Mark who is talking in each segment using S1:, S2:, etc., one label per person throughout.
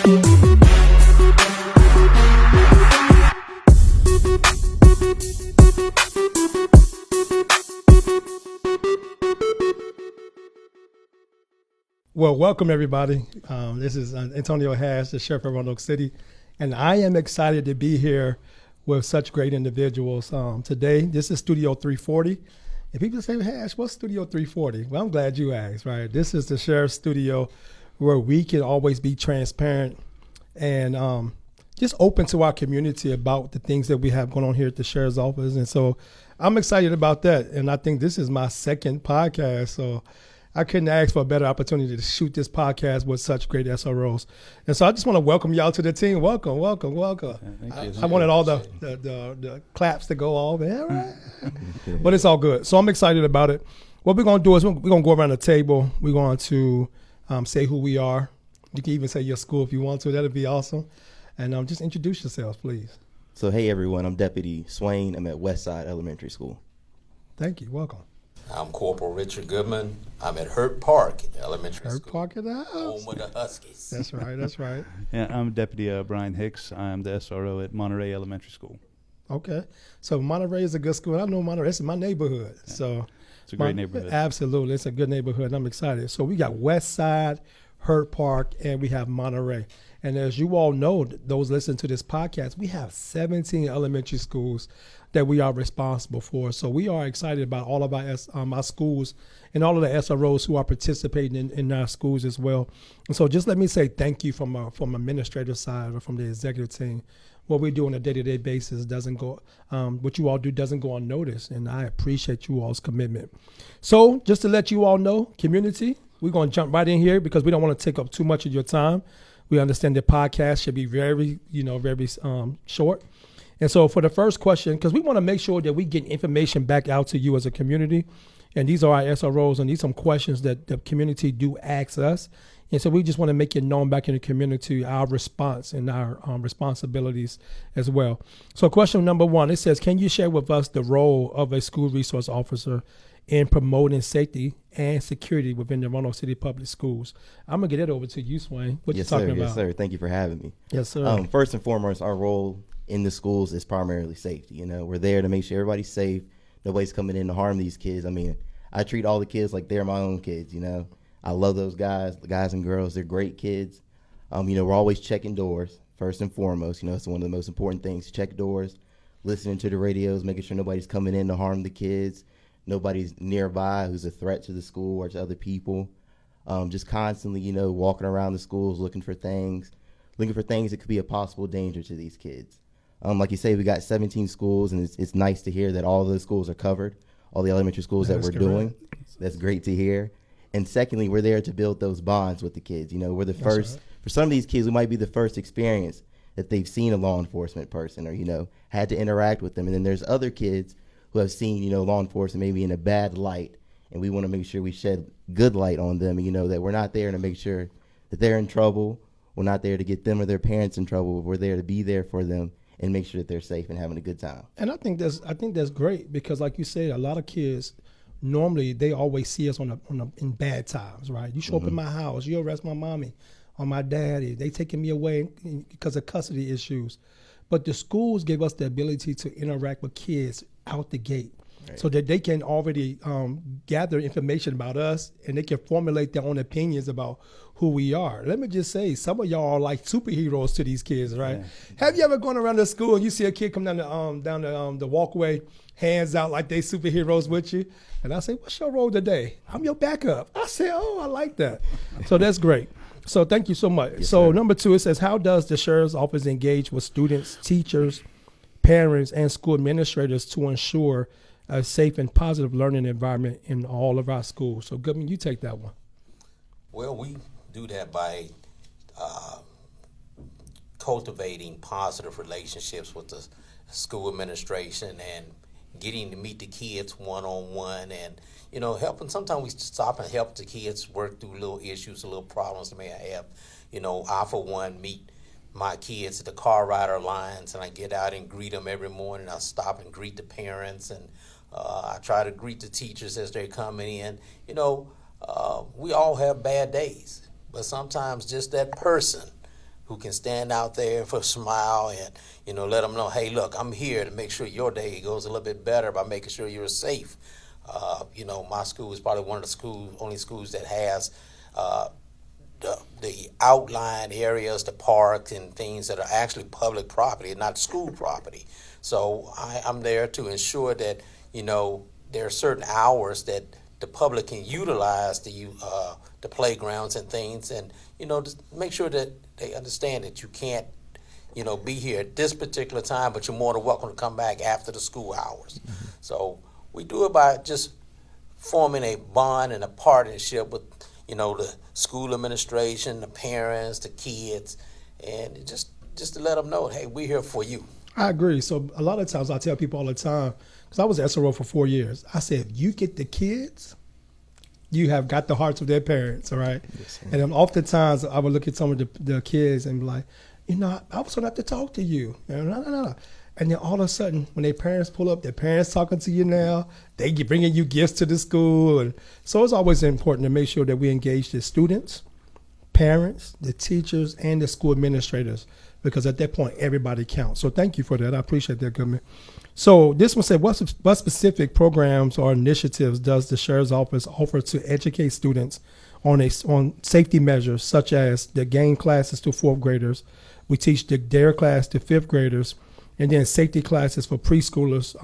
S1: Well, welcome everybody. This is Antonio Hash, the Sheriff of Roanoke City, and I am excited to be here with such great individuals. Today, this is Studio 340. And people say, Hash, what's Studio 340? Well, I'm glad you asked, right? This is the Sheriff's Studio where we can always be transparent and just open to our community about the things that we have going on here at the Sheriff's Office. And so I'm excited about that. And I think this is my second podcast, so I couldn't ask for a better opportunity to shoot this podcast with such great SROs. And so I just want to welcome y'all to the team. Welcome. Thank you. I wanted all the claps to go off. Yeah, right. But it's all good. So I'm excited about it. What we're going to do is we're going to go around the table. We're going to say who we are. You can even say your school if you want to. That'd be awesome. And just introduce yourselves, please.
S2: So, hey, everyone. I'm Deputy Swain. I'm at Westside Elementary School.
S1: Thank you. Welcome.
S3: I'm Corporal Richard Goodman. I'm at Hurt Park Elementary School.
S1: Hurt Park in the house.
S3: Home of the Huskies.
S1: That's right.
S4: Yeah, I'm Deputy Brian Hicks. I'm the SRO at Monterey Elementary School.
S1: Okay. So Monterey is a good school. I know Monterey. It's my neighborhood. Yeah. So
S4: it's a great neighborhood.
S1: Absolutely. It's a good neighborhood. And I'm excited. So we got Westside, Hurt Park, and we have Monterey. And as you all know, those listening to this podcast, we have 17 elementary schools that we are responsible for. So we are excited about all of our schools and all of the SROs who are participating in our schools as well. And so just let me say thank you from administrative side or from the executive team. What we do on a day-to-day basis doesn't go, what you all do doesn't go unnoticed, and I appreciate you all's commitment. So just to let you all know, community, we're going to jump right in here because we don't want to take up too much of your time. We understand the podcast should be very short. And so for the first question, because we want to make sure that we get information back out to you as a community, and these are our SROs, and these are some questions that the community do ask us. And so we just want to make it known back in the community, our response and our responsibilities as well. So question number one, it says, can you share with us the role of a school resource officer in promoting safety and security within the Roanoke City Public Schools? I'm going to get it over to you, Swain. What you talking about?
S2: Yes, sir. Thank you for having me.
S1: Yes, sir.
S2: First and foremost, our role in the schools is primarily safety. We're there to make sure everybody's safe. Nobody's coming in to harm these kids. I mean, I treat all the kids like they're my own kids, I love those guys, the guys and girls. They're great kids. We're always checking doors, first and foremost. It's one of the most important things. Check doors, listening to the radios, making sure nobody's coming in to harm the kids. Nobody's nearby who's a threat to the school or to other people. Just constantly, walking around the schools looking for things that could be a possible danger to these kids. Like you say, we got 17 schools, and it's nice to hear that all of those schools are covered, all the elementary schools that we're doing. That's great to hear. And secondly, we're there to build those bonds with the kids. We're the first. For some of these kids, we might be the first experience that they've seen a law enforcement person or, had to interact with them. And then there's other kids who have seen, law enforcement maybe in a bad light, and we want to make sure we shed good light on them, that we're not there to make sure that they're in trouble. We're not there to get them or their parents in trouble. We're there to be there for them and make sure that they're safe and having a good time.
S1: And I think that's great because, like you said, a lot of kids normally they always see us in bad times, right? You show up in my house, you arrest my mommy or my daddy, they taking me away because of custody issues. But the schools give us the ability to interact with kids out the gate. Right. So that they can already gather information about us and they can formulate their own opinions about who we are. Let me just say, some of y'all are like superheroes to these kids, right? Yeah. Have you ever gone around the school and you see a kid come down the walkway, hands out like they superheroes with you? And I say, what's your role today? I'm your backup. I say, oh, I like that. So that's great. So thank you so much. Yes, so sir. Number two, it says, how does the Sheriff's Office engage with students, teachers, parents, and school administrators to ensure a safe and positive learning environment in all of our schools? So Goodman, you take that one.
S3: Well, we do that by cultivating positive relationships with the school administration and getting to meet the kids one-on-one and, helping. Sometimes we stop and help the kids work through little issues, little problems they may have. I, for one, meet my kids at the car rider lines, and I get out and greet them every morning. I stop and greet the parents, and I try to greet the teachers as they're coming in. We all have bad days, but sometimes just that person who can stand out there for a smile and, let them know, hey, look, I'm here to make sure your day goes a little bit better by making sure you're safe. My school is probably one of the only schools that has the outlying areas, the parks and things that are actually public property, not school property. So I'm there to ensure that, there are certain hours that the public can utilize the playgrounds and things, and, just make sure that they understand that you can't, be here at this particular time, but you're more than welcome to come back after the school hours. Mm-hmm. So we do it by just forming a bond and a partnership with, the school administration, the parents, the kids, and just to let them know, hey, we're here for you.
S1: I agree. So a lot of times I tell people all the time, because I was an SRO for 4 years, I said, if you get the kids, you have got the hearts of their parents, all right? Yes, and then oftentimes I would look at some of the kids and be like, I was going to have to talk to you. And then all of a sudden, when their parents pull up, their parents talking to you now, they bringing you gifts to the school. And so it's always important to make sure that we engage the students, parents, the teachers, and the school administrators, because at that point, everybody counts. So thank you for that. I appreciate that, Goodman. So this one said, what specific programs or initiatives does the Sheriff's Office offer to educate students on safety measures, such as the GAIN classes to fourth graders? We teach the DARE class to fifth graders, and then safety classes for preschoolers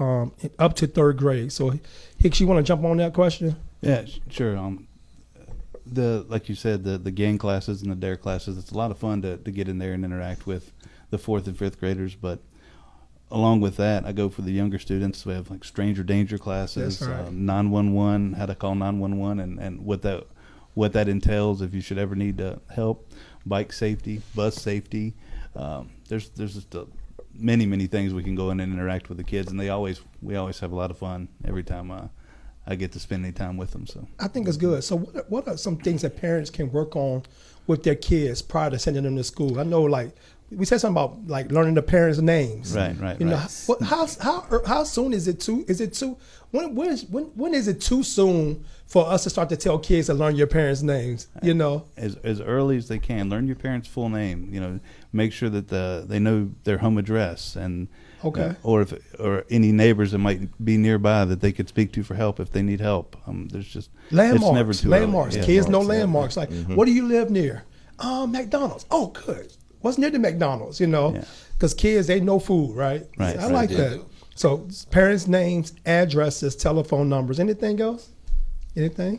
S1: up to third grade. So, Hicks, you want to jump on that question?
S4: Yeah, sure. Like you said, the GAIN classes and the DARE classes, it's a lot of fun to get in there and interact with the fourth and fifth graders. But along with that, I go for the younger students. We have like stranger danger classes,
S1: That's right.
S4: 911, how to call 911, and what that entails if you should ever need help, bike safety, bus safety. There's just many things we can go in and interact with the kids, and we always have a lot of fun every time I get to spend any time with them. So
S1: I think it's good. So what are some things that parents can work on with their kids prior to sending them to school? I know, like, we said something about like learning the parents' names.
S4: Right.
S1: How soon is it too? When is it too soon for us to start to tell kids to learn your parents' names?
S4: As early as they can. Learn your parents' full name. Make sure that they know their home address, and or any neighbors that might be nearby that they could speak to for help if they need help. There's just
S1: landmarks.
S4: It's never too
S1: landmarks.
S4: early.
S1: Kids know landmarks. Like, what do you live near? McDonald's. Oh, good. What's near the McDonald's? Because kids, they know food, right?
S4: Right.
S1: I like that. So parents' names, addresses, telephone numbers. Anything else? Anything?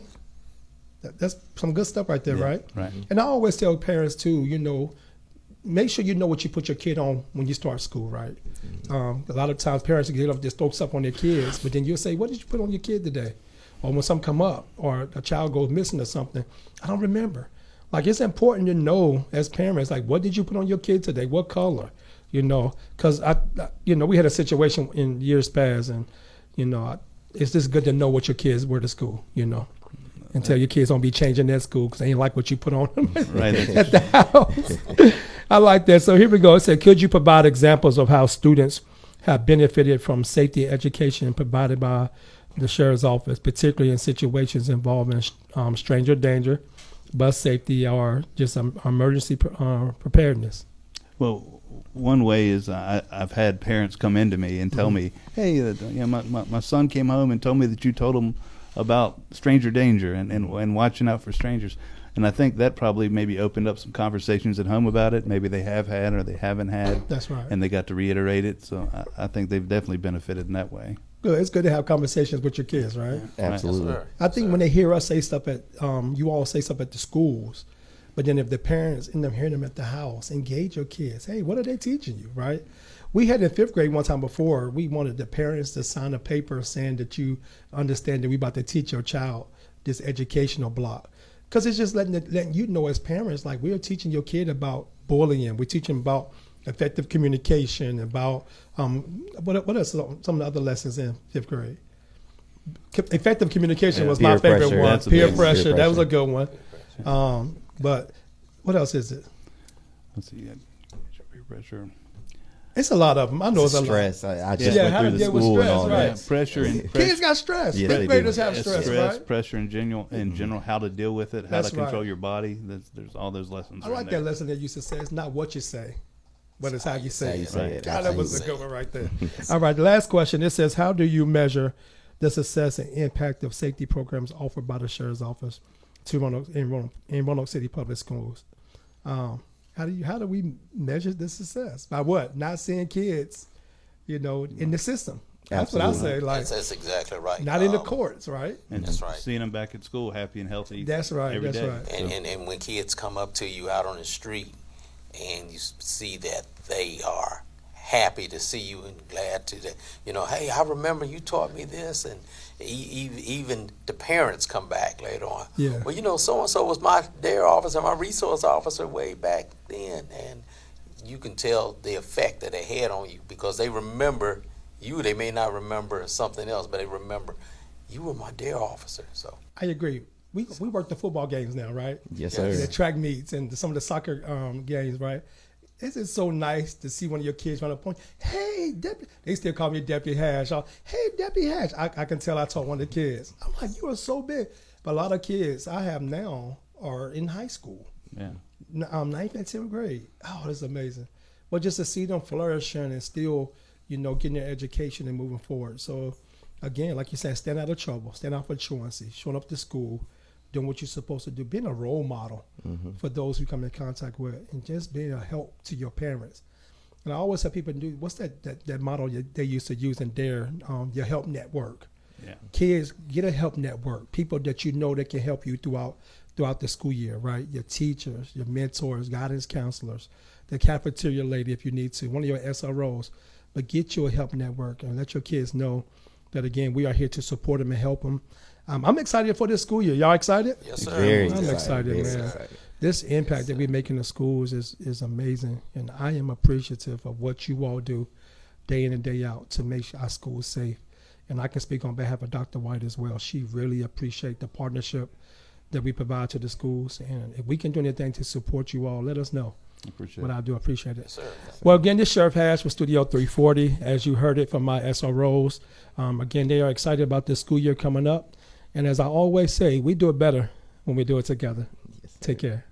S1: That's some good stuff right there, right?
S4: Right.
S1: And I always tell parents too, make sure you know what you put your kid on when you start school, right? A lot of times parents get up, just throw stuff on their kids, but then you'll say, what did you put on your kid today? Or when something come up, or a child goes missing or something, I don't remember. Like, it's important to know as parents, like, what did you put on your kid today? What color? Because we had a situation in years past, and it's just good to know what your kids wear to school, and tell your kids don't be changing their school because they ain't like what you put on them at the house. I like that. So here we go. It said, could you provide examples of how students have benefited from safety education provided by the Sheriff's Office, particularly in situations involving stranger danger, bus safety, or just emergency preparedness?
S4: Well, one way is I've had parents come into me and tell me, hey, my son came home and told me that you told him about stranger danger and watching out for strangers. And I think that probably maybe opened up some conversations at home about it. Maybe they have had or they haven't had.
S1: That's right.
S4: And they got to reiterate it. So I think they've definitely benefited in that way.
S1: Good. It's good to have conversations with your kids, right?
S2: Absolutely.
S3: Yes,
S1: I think when they hear us say stuff at, you all say stuff at the schools, but then if the parents end up hearing them at the house, engage your kids. Hey, what are they teaching you, right? We had in fifth grade one time before, we wanted the parents to sign a paper saying that you understand that we about to teach your child this educational block. Because it's just letting you know as parents, like, we're teaching your kid about bullying. We're teaching about effective communication, about what are some of the other lessons in fifth grade? Effective communication was my favorite
S2: pressure.
S1: one.
S2: That's
S1: Peer
S2: big
S1: pressure.
S2: peer
S1: That was a
S2: pressure.
S1: good one. But what else is it?
S4: Let's see. Peer pressure.
S1: It's a lot of them. I know it's a lot.
S2: Stress. I just
S1: Yeah, how
S2: went
S1: to
S2: through the
S1: deal with
S2: school
S1: stress,
S2: and all
S1: right.
S2: that.
S4: Pressure and
S1: Kids got stress.
S2: Yes,
S1: Fifth
S2: they
S1: graders
S2: do.
S1: have stress, right?
S4: pressure in general, how to deal with it, how
S1: That's
S4: to control
S1: right.
S4: your body. There's all those lessons.
S1: I
S4: are in
S1: like
S4: there.
S1: that lesson that used to say, it's not what you say, but it's how you say
S2: How you
S1: it.
S2: say it.
S1: God, that was a good one right there.
S2: Yes.
S1: All right, the last question. It says, how do you measure the success and impact of safety programs offered by the Sheriff's Office to Roanoke City Public Schools? How do we measure the success? By what? Not seeing kids, in the system. That's what I
S2: Absolutely.
S1: say. Like,
S3: That's exactly right.
S1: not in the courts, right?
S4: And
S3: That's right.
S4: seeing them back at school, happy and healthy.
S1: That's right,
S4: every
S1: that's
S4: day.
S1: right.
S4: So,
S3: And when kids come up to you out on the street and you see that they are happy to see you and glad to that, hey, I remember you taught me this, and even the parents come back later on.
S1: Yeah.
S3: Well, so-and-so was my DARE officer, my resource officer way back then, and you can tell the effect that they had on you because they remember you. They may not remember something else, but they remember you were my DARE officer. So
S1: I agree. We work the football games now, right?
S2: Yes,
S3: Yes.
S2: sir.
S1: The track meets and some of the soccer games, right? It's just so nice to see one of your kids run up point. Hey, Deputy. They still call me Deputy Hash. Hey, Deputy Hash. I can tell I taught one of the kids. I'm like, you are so big. But a lot of kids I have now are in high school,
S4: yeah.
S1: 9th and 10th grade. Oh, that's amazing. But just to see them flourishing and still, getting their education and moving forward. So, again, like you said, stand out of trouble, stand out for truancy, showing up to school, doing what you're supposed to do, being a role model for those who come in contact with, and just being a help to your parents. And I always have people do, what's that model they used to use in DARE, your help network.
S4: Yeah.
S1: Kids, get a help network, people that that can help you throughout the school year, right? Your teachers, your mentors, guidance counselors, the cafeteria lady if you need to, one of your SROs. But get you a help network and let your kids know that, again, we are here to support them and help them. I'm excited for this school year. Y'all excited?
S3: yes, sir.
S2: Very
S1: I'm excited,
S2: Very
S1: man.
S2: excited.
S1: This impact that we make in the schools is amazing. And I am appreciative of what you all do day in and day out to make our schools safe. And I can speak on behalf of Dr. White as well. She really appreciates the partnership that we provide to the schools. And if we can do anything to support you all, let us know.
S4: Appreciate
S1: But
S4: it.
S1: I do appreciate it.
S3: Yes, sir.
S1: Well, again, this Sheriff Hash for Studio 340, as you heard it from my SROs. Again, they are excited about this school year coming up. And as I always say, we do it better when we do it together.
S2: Yes, sir.
S1: Take care.